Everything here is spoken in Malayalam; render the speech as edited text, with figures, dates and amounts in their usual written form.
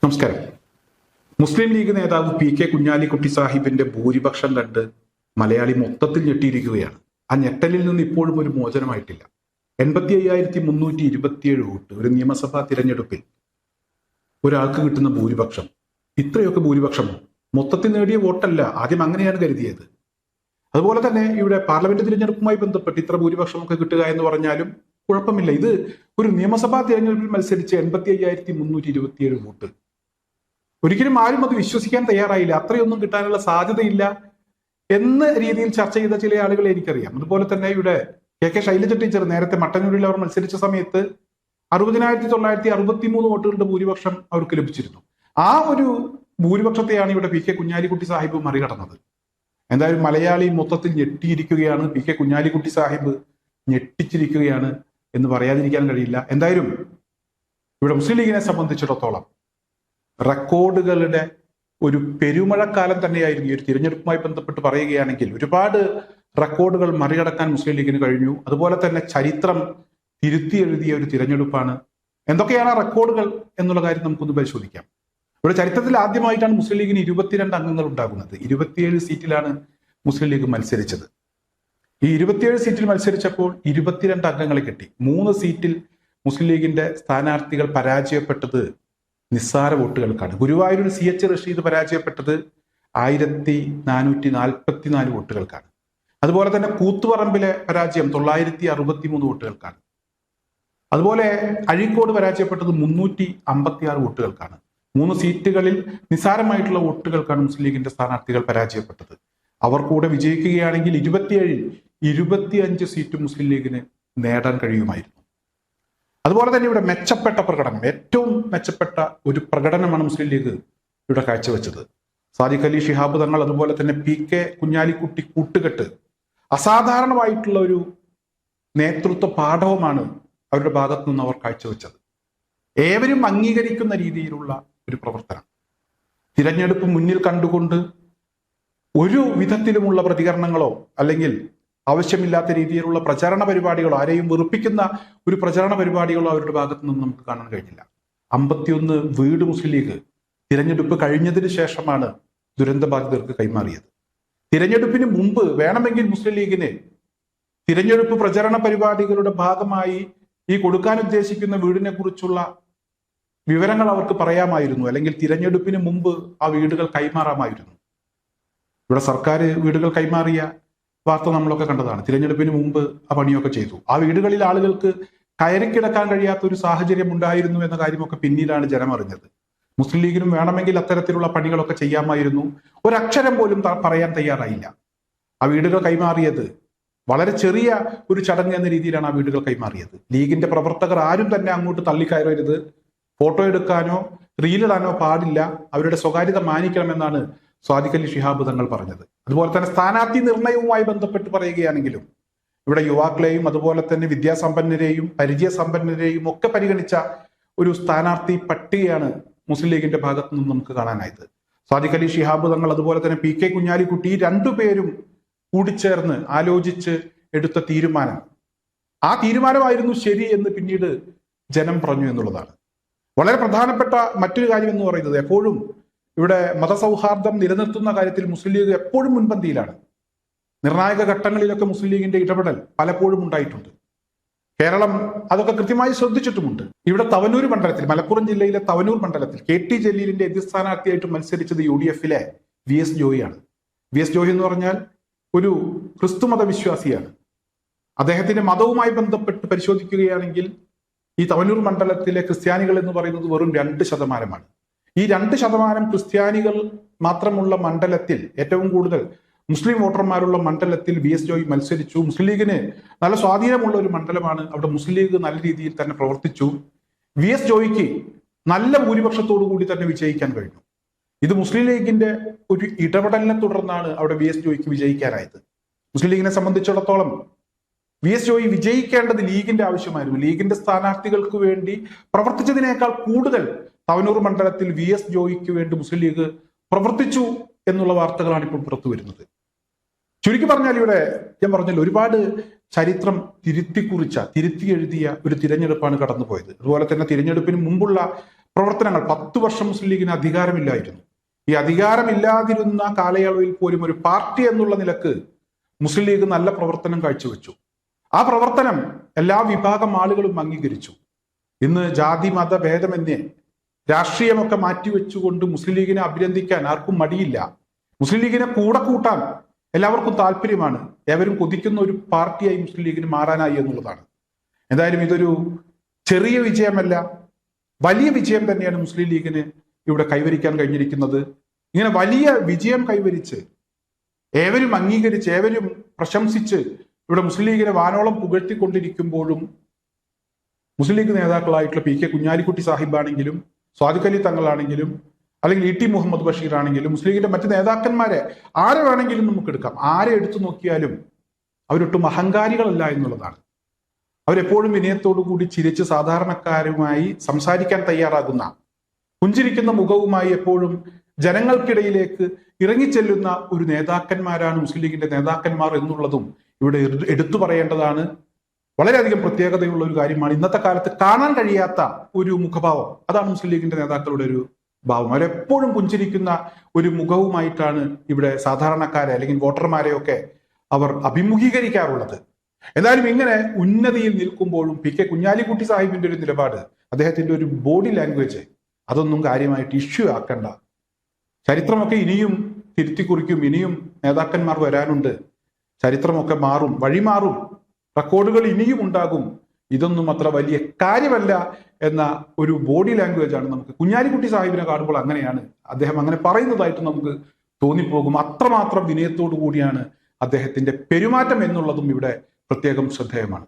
നമസ്കാരം. മുസ്ലിം ലീഗ് നേതാവ് പി.കെ. കുഞ്ഞാലിക്കുട്ടി സാഹിബിന്റെ ഭൂരിപക്ഷം കണ്ട് മലയാളി മൊത്തത്തിൽ ഞെട്ടിയിരിക്കുകയാണ്. ആ ഞെട്ടലിൽ നിന്ന് ഇപ്പോഴും ഒരു മോചനമായിട്ടില്ല. 85,327 വോട്ട് ഒരു നിയമസഭാ തിരഞ്ഞെടുപ്പിൽ ഒരാൾക്ക് കിട്ടുന്ന ഭൂരിപക്ഷം, ഇത്രയൊക്കെ ഭൂരിപക്ഷമോ? മൊത്തത്തിൽ നേടിയ വോട്ടല്ല, ആദ്യം അങ്ങനെയാണ് കരുതിയത്. അതുപോലെ തന്നെ ഇവിടെ പാർലമെന്റ് തിരഞ്ഞെടുപ്പുമായി ബന്ധപ്പെട്ട് ഇത്ര ഭൂരിപക്ഷമൊക്കെ കിട്ടുക എന്ന് പറഞ്ഞാലും കുഴപ്പമില്ല. ഇത് ഒരു നിയമസഭാ തിരഞ്ഞെടുപ്പിൽ മത്സരിച്ച് 85,327 വോട്ട്. ഒരിക്കലും ആരും അത് വിശ്വസിക്കാൻ തയ്യാറായില്ല. അത്രയൊന്നും കിട്ടാനുള്ള സാധ്യതയില്ല എന്ന രീതിയിൽ ചർച്ച ചെയ്ത ചില ആളുകളെ എനിക്കറിയാം. അതുപോലെ തന്നെ ഇവിടെ കെ ശൈലജ ടീച്ചർ നേരത്തെ മട്ടന്നൂരിൽ അവർ മത്സരിച്ച സമയത്ത് 60,963 വോട്ടുകളുടെ ഭൂരിപക്ഷം അവർക്ക് ലഭിച്ചിരുന്നു. ആ ഒരു ഭൂരിപക്ഷത്തെയാണ് ഇവിടെ പി.കെ. കുഞ്ഞാലിക്കുട്ടി സാഹിബ് മറികടന്നത്. എന്തായാലും മലയാളി മൊത്തത്തിൽ ഞെട്ടിയിരിക്കുകയാണ്. പി.കെ. കുഞ്ഞാലിക്കുട്ടി സാഹിബ് ഞെട്ടിച്ചിരിക്കുകയാണ് എന്ന് പറയാതിരിക്കാൻ കഴിയില്ല. എന്തായാലും ഇവിടെ മുസ്ലിം ലീഗിനെ സംബന്ധിച്ചിടത്തോളം റെക്കോർഡുകളുടെ ഒരു പെരുമഴക്കാലം തന്നെയായിരുന്നു ഈ ഒരു തിരഞ്ഞെടുപ്പുമായി ബന്ധപ്പെട്ട് പറയുകയാണെങ്കിൽ. ഒരുപാട് റെക്കോർഡുകൾ മറികടക്കാൻ മുസ്ലിം ലീഗിന് കഴിഞ്ഞു. അതുപോലെ തന്നെ ചരിത്രം തിരുത്തി എഴുതിയ ഒരു തിരഞ്ഞെടുപ്പാണ്. എന്തൊക്കെയാണ് ആ റെക്കോർഡുകൾ എന്നുള്ള കാര്യം നമുക്കൊന്ന് പരിശോധിക്കാം. ഇവിടെ ചരിത്രത്തിൽ ആദ്യമായിട്ടാണ് മുസ്ലിം ലീഗിന് 22 അംഗങ്ങൾ ഉണ്ടാകുന്നത്. 27 സീറ്റിലാണ് മുസ്ലിം ലീഗ് മത്സരിച്ചത്. ഈ 27 സീറ്റിൽ മത്സരിച്ചപ്പോൾ 22 അംഗങ്ങളെ കിട്ടി. 3 സീറ്റിൽ മുസ്ലിം ലീഗിന്റെ സ്ഥാനാർത്ഥികൾ പരാജയപ്പെട്ടത് നിസ്സാര വോട്ടുകൾക്കാണ്. ഗുരുവായൂരിൽ CH റഷീദ് പരാജയപ്പെട്ടത് 1444 വോട്ടുകൾക്കാണ്. അതുപോലെ തന്നെ കൂത്തുപറമ്പിലെ പരാജയം 963 വോട്ടുകൾക്കാണ്. അതുപോലെ അഴീക്കോട് പരാജയപ്പെട്ടത് 356 വോട്ടുകൾക്കാണ്. 3 സീറ്റുകളിൽ നിസ്സാരമായിട്ടുള്ള വോട്ടുകൾക്കാണ് മുസ്ലിം ലീഗിന്റെ സ്ഥാനാർത്ഥികൾ പരാജയപ്പെട്ടത്. അവർ കൂടെ വിജയിക്കുകയാണെങ്കിൽ 27ൽ 25 സീറ്റ് മുസ്ലിം ലീഗിന് നേടാൻ കഴിയുമായിരുന്നു. അതുപോലെ തന്നെ ഇവിടെ മെച്ചപ്പെട്ട പ്രകടനം, ഏറ്റവും മെച്ചപ്പെട്ട ഒരു പ്രകടനമാണ് മുസ്ലിം ലീഗ് ഇവിടെ കാഴ്ചവെച്ചത്. സാദിഖ് അലി ശിഹാബ് തങ്ങൾ, അതുപോലെ തന്നെ പി.കെ. കുഞ്ഞാലിക്കുട്ടി കൂട്ടുകെട്ട് അസാധാരണമായിട്ടുള്ള ഒരു നേതൃത്വ പാഠവുമാണ് അവരുടെ ഭാഗത്തു നിന്ന് അവർ കാഴ്ചവെച്ചത്. ഏവരും അംഗീകരിക്കുന്ന രീതിയിലുള്ള ഒരു പ്രവർത്തനം. തിരഞ്ഞെടുപ്പ് മുന്നിൽ കണ്ടുകൊണ്ട് ഒരു വിധത്തിലുമുള്ള പ്രതികരണങ്ങളോ അല്ലെങ്കിൽ ആവശ്യമില്ലാത്ത രീതിയിലുള്ള പ്രചരണ പരിപാടികളോ, ആരെയും വെറുപ്പിക്കുന്ന ഒരു പ്രചരണ പരിപാടികളോ അവരുടെ ഭാഗത്തു നിന്നും നമുക്ക് കാണാൻ കഴിഞ്ഞില്ല. 51 വീട് മുസ്ലിം ലീഗ് തിരഞ്ഞെടുപ്പ് കഴിഞ്ഞതിന് ശേഷമാണ് ദുരന്തബാധിതർക്ക് കൈമാറിയത്. തിരഞ്ഞെടുപ്പിന് മുമ്പ് വേണമെങ്കിൽ മുസ്ലിം ലീഗിന് തിരഞ്ഞെടുപ്പ് പ്രചരണ പരിപാടികളുടെ ഭാഗമായി ഈ കൊടുക്കാൻ ഉദ്ദേശിക്കുന്ന വീടിനെ കുറിച്ചുള്ള വിവരങ്ങൾ അവർക്ക് പറയാമായിരുന്നു. അല്ലെങ്കിൽ തിരഞ്ഞെടുപ്പിന് മുമ്പ് ആ വീടുകൾ കൈമാറാമായിരുന്നു. ഇവിടെ സർക്കാർ വീടുകൾ കൈമാറിയ വാർത്ത നമ്മളൊക്കെ കണ്ടതാണ്. തിരഞ്ഞെടുപ്പിന് മുമ്പ് ആ പണിയൊക്കെ ചെയ്തു. ആ വീടുകളിൽ ആളുകൾക്ക് കയറിക്കിടക്കാൻ കഴിയാത്ത ഒരു സാഹചര്യം ഉണ്ടായിരുന്നു എന്ന കാര്യമൊക്കെ പിന്നീടാണ് ജനം അറിഞ്ഞത്. മുസ്ലിം ലീഗിനും വേണമെങ്കിൽ അത്തരത്തിലുള്ള പണികളൊക്കെ ചെയ്യാമായിരുന്നു. ഒരക്ഷരം പോലും പറയാൻ തയ്യാറായില്ല. ആ വീടുകൾ കൈമാറിയത് വളരെ ചെറിയ ഒരു ചടങ്ങ് എന്ന രീതിയിലാണ് ആ വീടുകൾ കൈമാറിയത്. ലീഗിന്റെ പ്രവർത്തകർ ആരും തന്നെ അങ്ങോട്ട് തള്ളിക്കയറരുത്, ഫോട്ടോ എടുക്കാനോ റീലിടാനോ പാടില്ല, അവരുടെ സ്വകാര്യത മാനിക്കണമെന്നാണ് സാദിഖ് അലി ശിഹാബ് തങ്ങൾ പറഞ്ഞത്. അതുപോലെ തന്നെ സ്ഥാനാർത്ഥി നിർണയവുമായി ബന്ധപ്പെട്ട് പറയുകയാണെങ്കിലും ഇവിടെ യുവാക്കളെയും അതുപോലെ തന്നെ വിദ്യാസമ്പന്നരെയും പരിചയസമ്പന്നരെയും ഒക്കെ പരിഗണിച്ച ഒരു സ്ഥാനാർത്ഥി പട്ടികയാണ് മുസ്ലിം ലീഗിന്റെ ഭാഗത്തു നിന്ന് നമുക്ക് കാണാനായത്. സാദിഖ് അലി ശിഹാബ് തങ്ങൾ അതുപോലെ തന്നെ പി.കെ. കുഞ്ഞാലിക്കുട്ടി, ഈ രണ്ടുപേരും കൂടിച്ചേർന്ന് ആലോചിച്ച് എടുത്ത തീരുമാനം, ആ തീരുമാനമായിരുന്നു ശരി എന്ന് പിന്നീട് ജനം പറഞ്ഞു എന്നുള്ളതാണ്. വളരെ പ്രധാനപ്പെട്ട മറ്റൊരു കാര്യം എന്ന് പറയുന്നത്, എപ്പോഴും ഇവിടെ മതസൗഹാർദ്ദം നിലനിർത്തുന്ന കാര്യത്തിൽ മുസ്ലിം ലീഗ് എപ്പോഴും മുൻപന്തിയിലാണ്. നിർണായക ഘട്ടങ്ങളിലൊക്കെ മുസ്ലിം ലീഗിന്റെ ഇടപെടൽ പലപ്പോഴും ഉണ്ടായിട്ടുണ്ട്. കേരളം അതൊക്കെ കൃത്യമായി ശ്രദ്ധിച്ചിട്ടുമുണ്ട്. ഇവിടെ തവനൂർ മണ്ഡലത്തിൽ, മലപ്പുറം ജില്ലയിലെ തവനൂർ മണ്ഡലത്തിൽ KT ജലീലിന്റെ എതിർ സ്ഥാനാർത്ഥിയായിട്ട് മത്സരിച്ചത് UDF-ലെ VS ജോയിയാണ്. VS ജോയി എന്ന് പറഞ്ഞാൽ ഒരു ക്രിസ്തുമത വിശ്വാസിയാണ്. അദ്ദേഹത്തിന്റെ മതവുമായി ബന്ധപ്പെട്ട് പരിശോധിക്കുകയാണെങ്കിൽ ഈ തവനൂർ മണ്ഡലത്തിലെ ക്രിസ്ത്യാനികൾ എന്ന് പറയുന്നത് വെറും 2%. ഈ 2% ക്രിസ്ത്യാനികൾ മാത്രമുള്ള മണ്ഡലത്തിൽ, ഏറ്റവും കൂടുതൽ മുസ്ലിം വോട്ടർമാരുള്ള മണ്ഡലത്തിൽ VS ജോയി മത്സരിച്ചു. മുസ്ലിം ലീഗിന് നല്ല സ്വാധീനമുള്ള ഒരു മണ്ഡലമാണ്. അവിടെ മുസ്ലിം ലീഗ് നല്ല രീതിയിൽ തന്നെ പ്രവർത്തിച്ചു. VS ജോയിക്ക് നല്ല ഭൂരിപക്ഷത്തോടു കൂടി തന്നെ വിജയിക്കാൻ കഴിഞ്ഞു. ഇത് മുസ്ലിം ലീഗിന്റെ ഒരു ഇടപെടലിനെ തുടർന്നാണ് അവിടെ VS ജോയിക്ക് വിജയിക്കാനായത്. മുസ്ലിം ലീഗിനെ സംബന്ധിച്ചിടത്തോളം VS ജോയി വിജയിക്കേണ്ടത് ലീഗിന്റെ ആവശ്യമായിരുന്നു. ലീഗിന്റെ സ്ഥാനാർത്ഥികൾക്ക് വേണ്ടി പ്രവർത്തിച്ചതിനേക്കാൾ കൂടുതൽ തവനൂർ മണ്ഡലത്തിൽ VS ജോയിക്ക് വേണ്ടി മുസ്ലിം ലീഗ് പ്രവർത്തിച്ചു എന്നുള്ള വാർത്തകളാണ് ഇപ്പോൾ പുറത്തു വരുന്നത്. ചുരുക്കി പറഞ്ഞാൽ ഇവിടെ ഞാൻ പറഞ്ഞല്ലോ, ഒരുപാട് ചരിത്രം തിരുത്തി എഴുതിയ ഒരു തിരഞ്ഞെടുപ്പാണ് കടന്നുപോയത്. അതുപോലെ തന്നെ തിരഞ്ഞെടുപ്പിന് മുമ്പുള്ള പ്രവർത്തനങ്ങൾ. 10 വർഷം മുസ്ലിം ലീഗിന് അധികാരമില്ലായിരുന്നു. ഈ അധികാരമില്ലാതിരുന്ന കാലയളവിൽ പോലും ഒരു പാർട്ടി എന്നുള്ള നിലക്ക് മുസ്ലിം ലീഗ് നല്ല പ്രവർത്തനം കാഴ്ചവെച്ചു. ആ പ്രവർത്തനം എല്ലാ വിഭാഗം ആളുകളും അംഗീകരിച്ചു. ഇന്ന് ജാതി മത ഭേദമന്യേ രാഷ്ട്രീയമൊക്കെ മാറ്റിവെച്ചുകൊണ്ട് മുസ്ലിം ലീഗിനെ അഭിനന്ദിക്കാൻ ആർക്കും മടിയില്ല. മുസ്ലിം ലീഗിനെ കൂടെ കൂട്ടാൻ എല്ലാവർക്കും താല്പര്യമാണ്. ഏവരും കൊതിക്കുന്ന ഒരു പാർട്ടിയായി മുസ്ലിം ലീഗിന് മാറാനായി എന്നുള്ളതാണ്. എന്തായാലും ഇതൊരു ചെറിയ വിജയമല്ല, വലിയ വിജയം തന്നെയാണ് മുസ്ലിം ലീഗിന് ഇവിടെ കൈവരിക്കാൻ കഴിഞ്ഞിരിക്കുന്നത്. ഇങ്ങനെ വലിയ വിജയം കൈവരിച്ച് ഏവരും അംഗീകരിച്ച് ഏവരും പ്രശംസിച്ച് ഇവിടെ മുസ്ലിം ലീഗിനെ വാനോളം പുകഴ്ത്തിക്കൊണ്ടിരിക്കുമ്പോഴും മുസ്ലിം ലീഗ് നേതാക്കളായിട്ടുള്ള പി കെ കുഞ്ഞാലിക്കുട്ടി സാഹിബാണെങ്കിലും സ്വാദിഖ് അലി തങ്ങളാണെങ്കിലും അല്ലെങ്കിൽ ഇ ടി മുഹമ്മദ് ബഷീർ ആണെങ്കിലും മുസ്ലിം ലീഗിന്റെ മറ്റ് നേതാക്കന്മാരെ ആരെ വേണമെങ്കിലും നമുക്ക് എടുക്കാം. ആരെ എടുത്തു നോക്കിയാലും അവരൊട്ടും അഹങ്കാരികളല്ല എന്നുള്ളതാണ്. അവരെപ്പോഴും വിനയത്തോടു കൂടി ചിരിച്ച് സാധാരണക്കാരുമായി സംസാരിക്കാൻ തയ്യാറാകുന്ന, പുഞ്ചിരിക്കുന്ന മുഖവുമായി എപ്പോഴും ജനങ്ങൾക്കിടയിലേക്ക് ഇറങ്ങിച്ചെല്ലുന്ന ഒരു നേതാക്കന്മാരാണ് മുസ്ലിം ലീഗിന്റെ നേതാക്കന്മാർ എന്നുള്ളതും ഇവിടെ എടുത്തു പറയേണ്ടതാണ്. വളരെയധികം പ്രത്യേകതയുള്ള ഒരു കാര്യമാണ്. ഇന്നത്തെ കാലത്ത് കാണാൻ കഴിയാത്ത ഒരു മുഖഭാവം, അതാണ് മുസ്ലിം ലീഗിന്റെ നേതാക്കളുടെ ഒരു ഭാവം. അവരെപ്പോഴും പുഞ്ചിരിക്കുന്ന ഒരു മുഖവുമായിട്ടാണ് ഇവിടെ സാധാരണക്കാരെ അല്ലെങ്കിൽ വോട്ടർമാരെയൊക്കെ അവർ അഭിമുഖീകരിക്കാറുള്ളത്. എന്തായാലും ഇങ്ങനെ ഉന്നതിയിൽ നിൽക്കുമ്പോഴും പി കെ കുഞ്ഞാലിക്കുട്ടി സാഹിബിന്റെ ഒരു നിലപാട്, അദ്ദേഹത്തിന്റെ ഒരു ബോഡി ലാംഗ്വേജ്, അതൊന്നും കാര്യമായിട്ട് ഇഷ്യൂ ആക്കണ്ട. ചരിത്രമൊക്കെ ഇനിയും തിരുത്തി കുറിക്കും, ഇനിയും നേതാക്കന്മാർ വരാനുണ്ട്, ചരിത്രമൊക്കെ മാറും, വഴിമാറും, റെക്കോർഡുകൾ ഇനിയും ഉണ്ടാകും, ഇതൊന്നും അത്ര വലിയ കാര്യമല്ല എന്ന ഒരു ബോഡി ലാംഗ്വേജ് ആണ് നമുക്ക് കുഞ്ഞാലിക്കുട്ടി സാഹിബിനെ കാണുമ്പോൾ അങ്ങനെയാണ് അദ്ദേഹം അങ്ങനെ പറയുന്നതായിട്ട് നമുക്ക് തോന്നിപ്പോകും. അത്രമാത്രം വിനയത്തോടു കൂടിയാണ് അദ്ദേഹത്തിന്റെ പെരുമാറ്റം എന്നുള്ളതും ഇവിടെ പ്രത്യേകം ശ്രദ്ധേയമാണ്.